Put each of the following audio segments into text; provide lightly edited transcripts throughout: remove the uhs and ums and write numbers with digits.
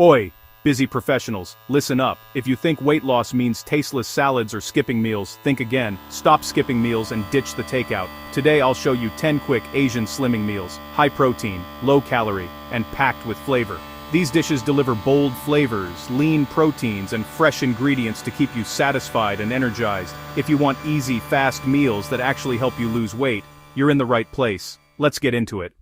Oi, busy professionals, listen up. If you think weight loss means tasteless salads or skipping meals, think again. Stop skipping meals and ditch the takeout. Today I'll show you 10 quick Asian slimming meals, high protein, low calorie, and packed with flavor. These dishes deliver bold flavors, lean proteins, and fresh ingredients to keep you satisfied and energized. If you want easy, fast meals that actually help you lose weight, you're in the right place. Let's get into it.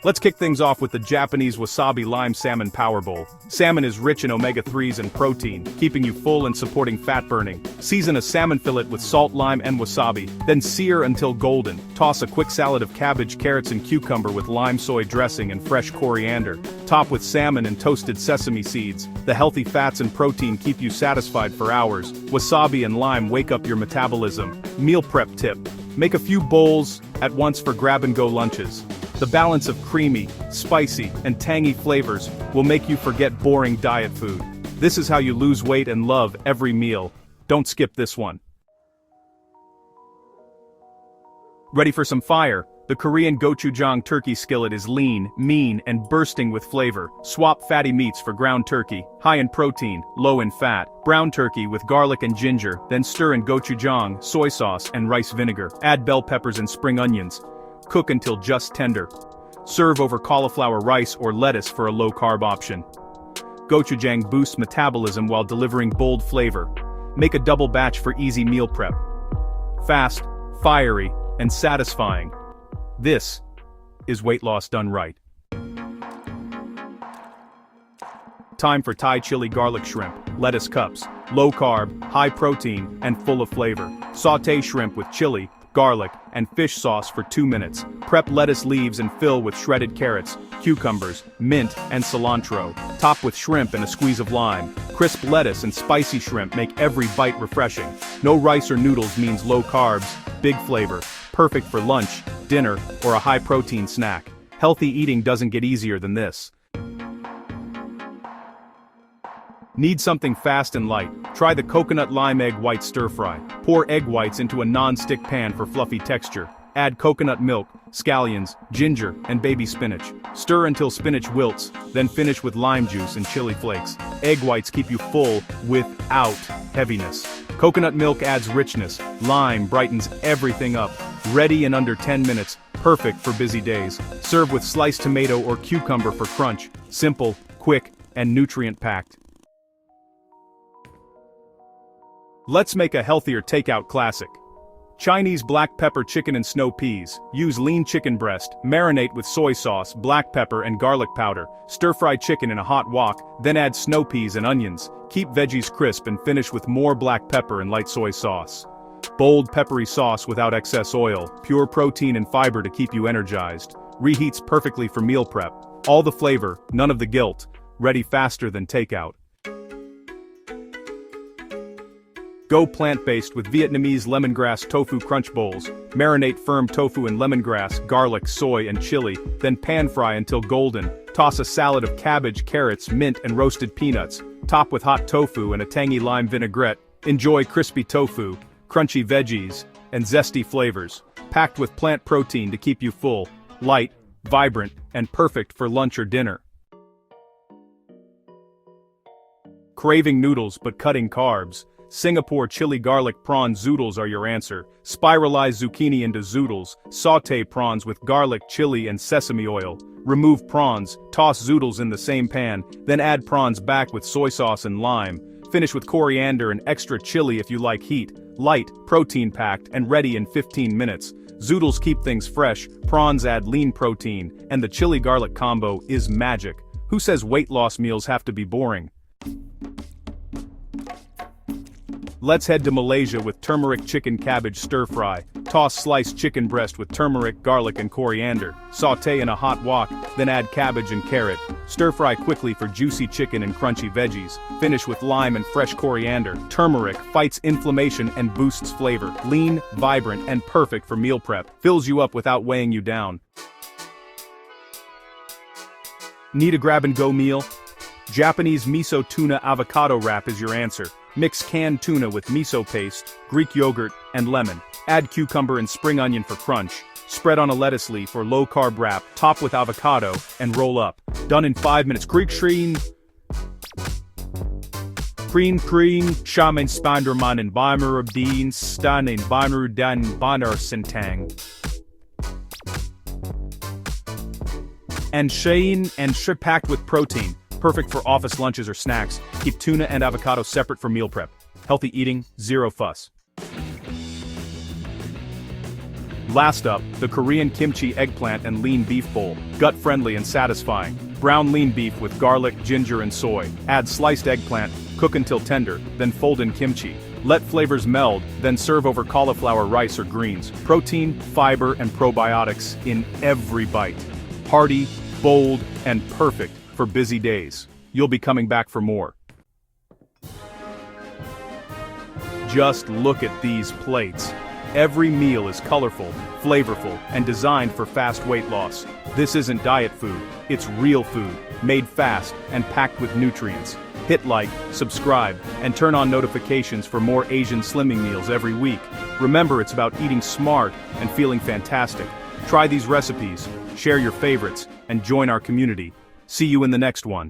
Let's kick things off with the Japanese wasabi lime salmon power bowl. Salmon is rich in omega-3s and protein, keeping you full and supporting fat burning. Season a salmon fillet with salt, lime, and wasabi, then sear until golden. Toss a quick salad of cabbage, carrots, and cucumber with lime soy dressing and fresh coriander. Top with salmon and toasted sesame seeds. The healthy fats and protein keep you satisfied for hours. Wasabi and lime wake up your metabolism. Meal prep tip: make a few bowls at once for grab-and-go lunches. The balance of creamy, spicy, and tangy flavors will make you forget boring diet food. This is how you lose weight and love every meal. Don't skip this one. Ready for some fire? The Korean gochujang turkey skillet is lean, mean, and bursting with flavor. Swap fatty meats for ground turkey, high in protein, low in fat. Brown turkey with garlic and ginger, then stir in gochujang, soy sauce, and rice vinegar. Add bell peppers and spring onions. Cook until just tender. Serve over cauliflower rice or lettuce for a low-carb option. Gochujang boosts metabolism while delivering bold flavor. Make a double batch for easy meal prep. Fast, fiery, and satisfying. This is weight loss done right. Time for Thai chili garlic shrimp, lettuce cups, low carb, high protein, and full of flavor. Sauté shrimp with chili, garlic, and fish sauce for 2 minutes. Prep lettuce leaves and fill with shredded carrots, cucumbers, mint, and cilantro. Top with shrimp and a squeeze of lime. Crisp lettuce and spicy shrimp make every bite refreshing. No rice or noodles means low carbs, big flavor. Perfect for lunch, dinner, or a high-protein snack. Healthy eating doesn't get easier than this. Need something fast and light? Try the coconut lime egg white stir fry. Pour egg whites into a non-stick pan for fluffy texture. Add coconut milk, scallions, ginger, and baby spinach. Stir until spinach wilts, then finish with lime juice and chili flakes. Egg whites keep you full without heaviness. Coconut milk adds richness. Lime brightens everything up. Ready in under 10 minutes, perfect for busy days. Serve with sliced tomato or cucumber for crunch. Simple, quick, and nutrient-packed. Let's make a healthier takeout classic. Chinese black pepper chicken and snow peas. Use lean chicken breast, marinate with soy sauce, black pepper, and garlic powder. Stir-fry chicken in a hot wok, then add snow peas and onions. Keep veggies crisp and finish with more black pepper and light soy sauce. Bold peppery sauce without excess oil, pure protein and fiber to keep you energized. Reheats perfectly for meal prep. All the flavor, none of the guilt. Ready faster than takeout. Go plant-based with Vietnamese lemongrass tofu crunch bowls. Marinate firm tofu in lemongrass, garlic, soy, and chili, then pan-fry until golden. Toss a salad of cabbage, carrots, mint, and roasted peanuts. Top with hot tofu and a tangy lime vinaigrette. Enjoy crispy tofu, crunchy veggies, and zesty flavors. Packed with plant protein to keep you full, light, vibrant, and perfect for lunch or dinner. Craving noodles but cutting carbs? Singapore chili garlic prawn zoodles are your answer. Spiralize zucchini into zoodles. Sauté prawns with garlic, chili, and sesame oil. Remove prawns, toss zoodles in the same pan, then add prawns back with soy sauce and lime. Finish with coriander and extra chili if you like heat. Light, protein-packed, and ready in 15 minutes. Zoodles keep things fresh, prawns add lean protein, and the chili garlic combo is magic. Who says weight loss meals have to be boring? Let's head to Malaysia with turmeric chicken cabbage stir-fry. Toss sliced chicken breast with turmeric, garlic, and coriander. Sauté in a hot wok, then add cabbage and carrot. Stir-fry quickly for juicy chicken and crunchy veggies. Finish with lime and fresh coriander. Turmeric fights inflammation and boosts flavor. Lean, vibrant, and perfect for meal prep. Fills you up without weighing you down. Need a grab-and-go meal? Japanese miso tuna avocado wrap is your answer. Mix canned tuna with miso paste, Greek yogurt, and lemon. Add cucumber and spring onion for crunch. Spread on a lettuce leaf or low-carb wrap, top with avocado, and roll up. Done in 5 minutes. Cream, shaman spanderman and bimerabdeen, stan in bimerudan banar sintang. And Shane and shrimp packed with protein, perfect for office lunches or snacks. Keep tuna and avocado separate for meal prep. Healthy eating, zero fuss. Last up, the Korean kimchi eggplant and lean beef bowl, gut-friendly and satisfying. Brown lean beef with garlic, ginger and soy. Add sliced eggplant, cook until tender, then fold in kimchi. Let flavors meld, then serve over cauliflower rice or greens. Protein, fiber and probiotics in every bite. Hearty, bold, and perfect for busy days. You'll be coming back for more. Just look at these plates. Every meal is colorful, flavorful, and designed for fast weight loss. This isn't diet food, it's real food, made fast and packed with nutrients. Hit like, subscribe, and turn on notifications for more Asian slimming meals every week. Remember, it's about eating smart and feeling fantastic. Try these recipes, share your favorites, and join our community. See you in the next one.